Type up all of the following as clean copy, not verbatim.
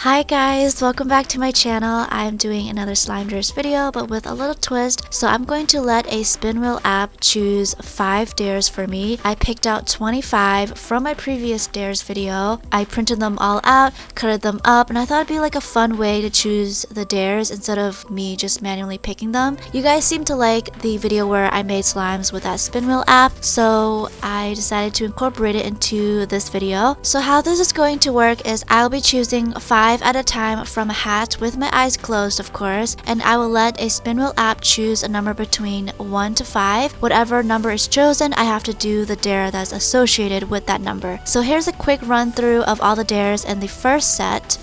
Hi guys, welcome back to my channel. I'm doing another slime dares video but with a little twist. So I'm going to let a spin wheel app choose 5 dares for me. I picked out 25 from my previous dares video. I printed them all out, cutted them up, and I thought it'd be like a fun way to choose the dares instead of me just manually picking them. You guys seem to like the video where I made slimes with that spin wheel app, so I decided to incorporate it into this video. So how this is going to work is I'll be choosing 5 at a time from a hat with my eyes closed, of course, and I will let a spin wheel app choose a number between 1 to 5. Whatever number is chosen, I have to do the dare that's associated with that number. So here's a quick run through of all the dares in the first set.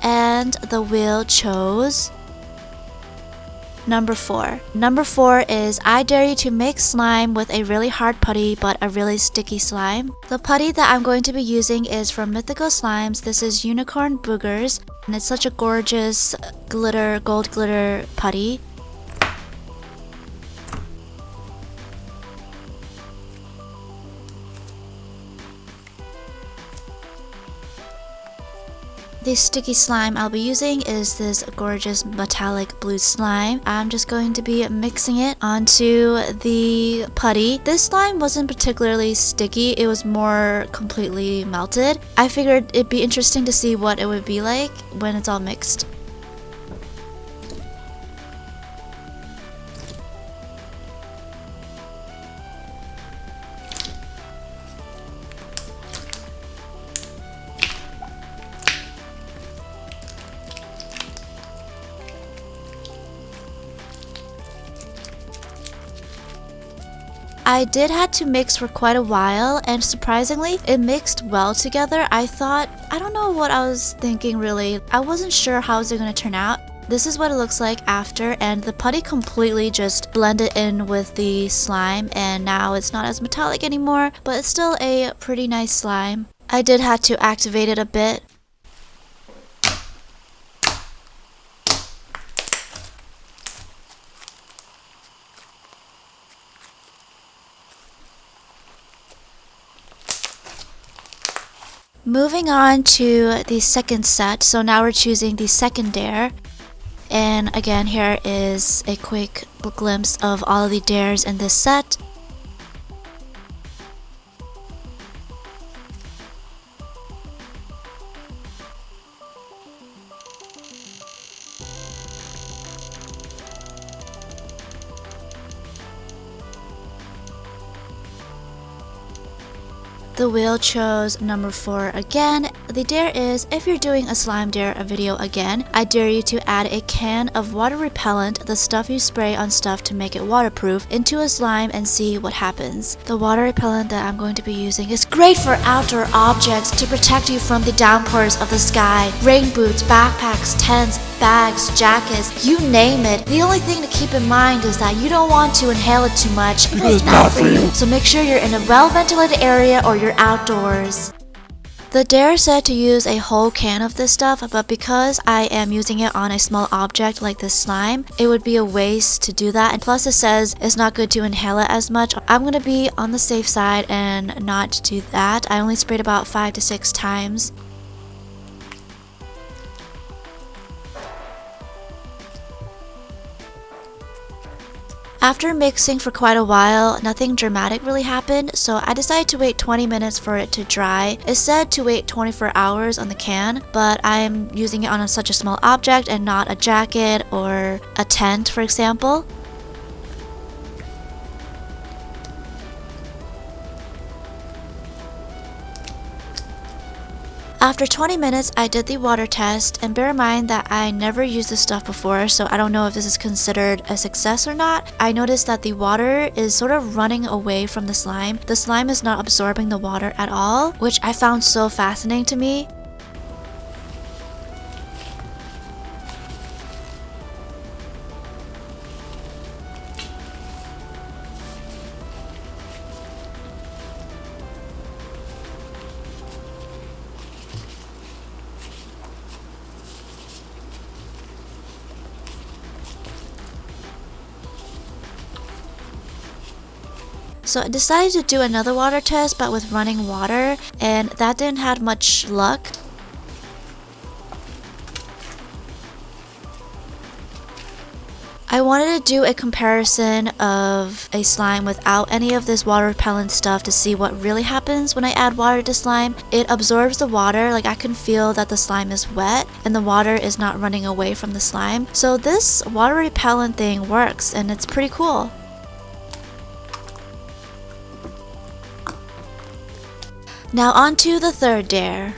And the wheel chose number 4. Number 4 is I dare you to make slime with a really hard putty but a really sticky slime. The putty that I'm going to be using is from Mythical Slimes. This is Unicorn Boogers and it's such a gorgeous glitter, gold glitter putty. The sticky slime I'll be using is this gorgeous metallic blue slime. I'm just going to be mixing it onto the putty. This slime wasn't particularly sticky, it was more completely melted. I figured it'd be interesting to see what it would be like when it's all mixed. I did have to mix for quite a while and surprisingly it mixed well together. I don't know what I was thinking really. I wasn't sure how it was going to turn out. This is what it looks like after, and the putty completely just blended in with the slime and now it's not as metallic anymore, but it's still a pretty nice slime. I did have to activate it a bit. Moving on to the second set, so now we're choosing the second dare. And again, here is a quick glimpse of all of the dares in this set. The wheel chose number 4 again. The dare is, if you're doing a slime dare video again, I dare you to add a can of water repellent, the stuff you spray on stuff to make it waterproof, into a slime and see what happens. The water repellent that I'm going to be using is great for outdoor objects to protect you from the downpours of the sky. Rain boots, backpacks, tents, bags, jackets, you name it. The only thing to keep in mind is that you don't want to inhale it too much. It's not for you. So make sure you're in a well-ventilated area or you're outdoors. The dare said to use a whole can of this stuff, but because I am using it on a small object like this slime, it would be a waste to do that. And plus it says it's not good to inhale it as much. I'm going to be on the safe side and not do that. I only sprayed about 5 to 6 times. After mixing for quite a while, nothing dramatic really happened, so I decided to wait 20 minutes for it to dry. It said to wait 24 hours on the can, but I'm using it on such a small object and not a jacket or a tent, for example. After 20 minutes, I did the water test, and bear in mind that I never used this stuff before, so I don't know if this is considered a success or not. I noticed that the water is sort of running away from the slime. The slime is not absorbing the water at all, which I found so fascinating to me. So I decided to do another water test, but with running water, and that didn't have much luck. I wanted to do a comparison of a slime without any of this water repellent stuff to see what really happens when I add water to slime. It absorbs the water, like I can feel that the slime is wet and the water is not running away from the slime. So this water repellent thing works and it's pretty cool. Now on to the third dare.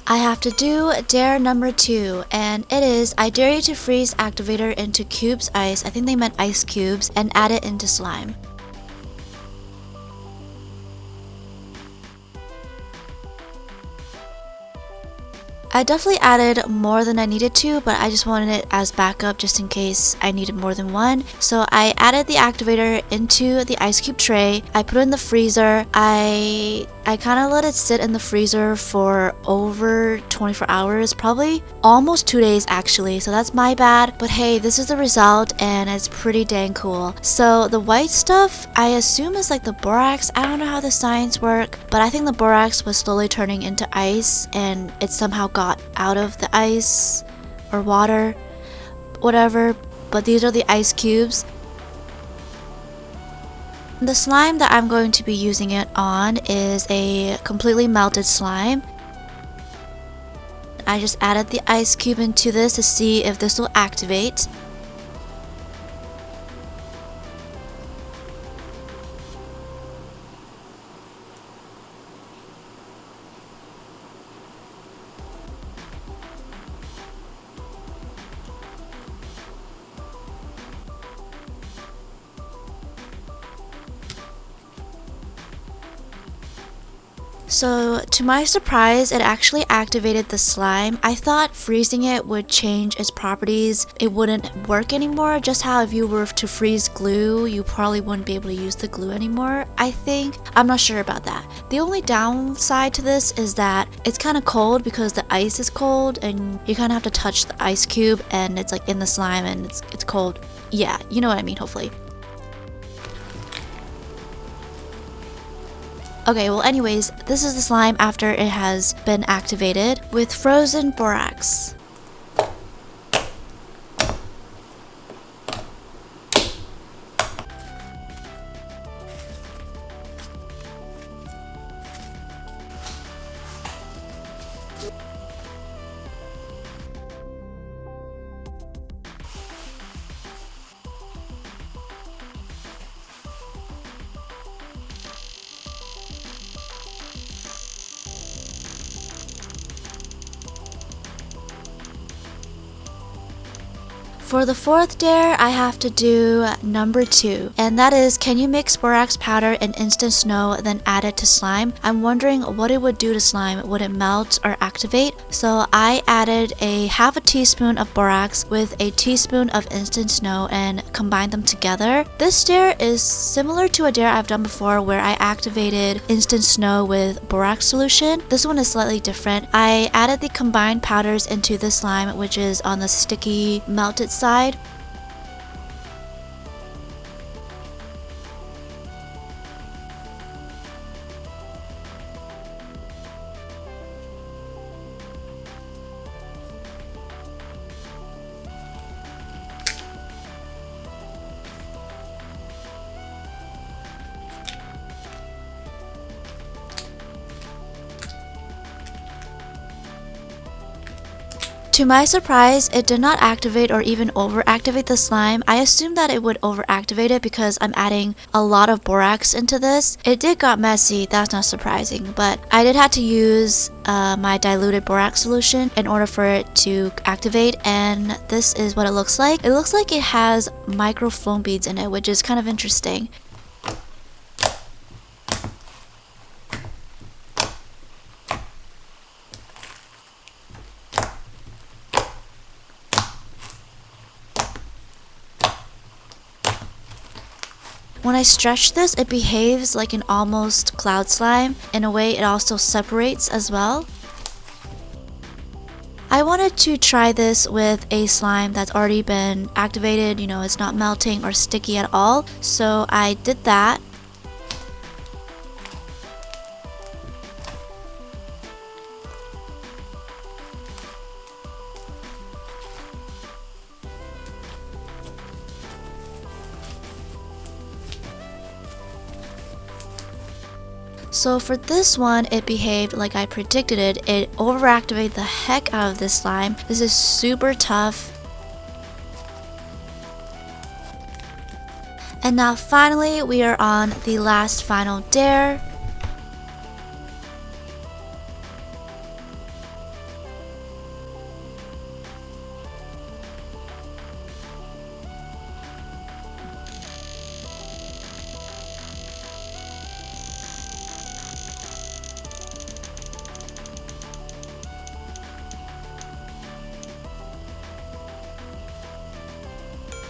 I have to do dare number 2, and it is I dare you to freeze activator into cubes ice, I think they meant ice cubes, and add it into slime. I definitely added more than I needed to, but I just wanted it as backup just in case I needed more than one. So I added the activator into the ice cube tray. I put it in the freezer. I kind of let it sit in the freezer for over 24 hours, probably almost 2 days actually, so that's my bad. But hey, this is the result and it's pretty dang cool. So the white stuff, I assume is like the borax. I don't know how the science work, but I think the borax was slowly turning into ice and it somehow got out of the ice or water, whatever. But these are the ice cubes. The slime that I'm going to be using it on is a completely melted slime. I just added the ice cube into this to see if this will activate. So to my surprise, it actually activated the slime. I thought freezing it would change its properties. It wouldn't work anymore, just how if you were to freeze glue, you probably wouldn't be able to use the glue anymore, I think. I'm not sure about that. The only downside to this is that it's kind of cold because the ice is cold and you kind of have to touch the ice cube and it's like in the slime and it's cold. Yeah, you know what I mean, hopefully. Okay, well anyways, this is the slime after it has been activated with frozen borax. For the fourth dare, I have to do number 2, and that is, can you mix borax powder and instant snow then add it to slime? I'm wondering what it would do to slime. Would it melt or activate? So I added a half a teaspoon of borax with a teaspoon of instant snow and combined them together. This dare is similar to a dare I've done before where I activated instant snow with borax solution. This one is slightly different. I added the combined powders into the slime, which is on the sticky melted side. To my surprise, it did not activate or even overactivate the slime. I assumed that it would overactivate it because I'm adding a lot of borax into this. It did got messy, that's not surprising, but I did have to use my diluted borax solution in order for it to activate, and this is what it looks like. It looks like it has micro foam beads in it, which is kind of interesting. When I stretch this, it behaves like an almost cloud slime. In a way, it also separates as well. I wanted to try this with a slime that's already been activated, you know, it's not melting or sticky at all. So I did that. So for this one, it behaved like I predicted it. It overactivated the heck out of this slime. This is super tough. And now finally, we are on the last final dare.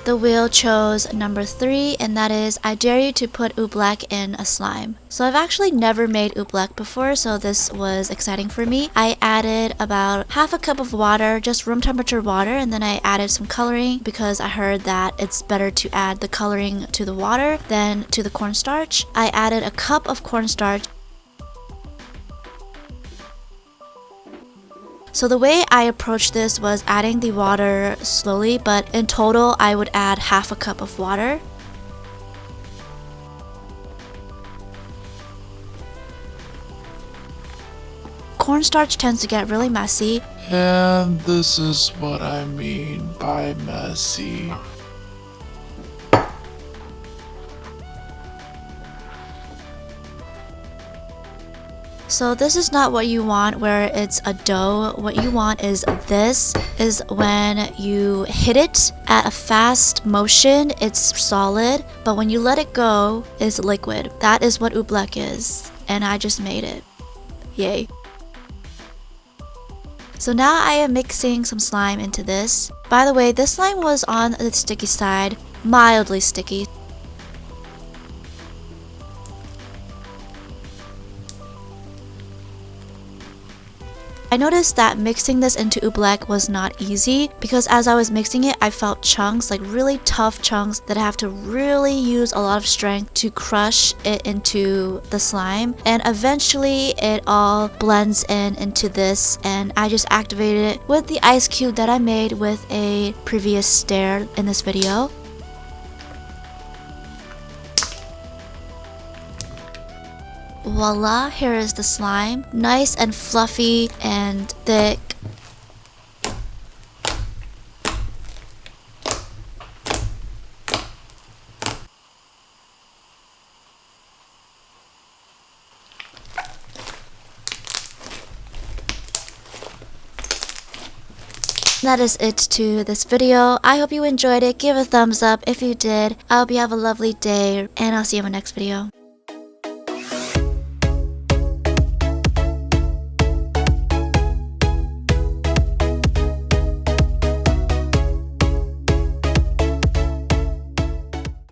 The wheel chose number 3, and that is, I dare you to put oobleck in a slime. So I've actually never made oobleck before, so this was exciting for me. I added about half a cup of water, just room temperature water, and then I added some coloring because I heard that it's better to add the coloring to the water than to the cornstarch. I added a cup of cornstarch. So the way I approached this was adding the water slowly, but in total I would add half a cup of water. Cornstarch tends to get really messy. And this is what I mean by messy. So this is not what you want where it's a dough. What you want is this, is when you hit it at a fast motion, it's solid, but when you let it go, it's liquid. That is what oobleck is, and I just made it. Yay. So now I am mixing some slime into this. By the way, this slime was on the sticky side, mildly sticky. I noticed that mixing this into oobleck was not easy because as I was mixing it, I felt chunks, like really tough chunks that I have to really use a lot of strength to crush it into the slime. And eventually it all blends into this, and I just activated it with the ice cube that I made with a previous dare in this video. Voila, here is the slime. Nice and fluffy and thick. That is it to this video. I hope you enjoyed it. Give a thumbs up if you did. I hope you have a lovely day, and I'll see you in my next video.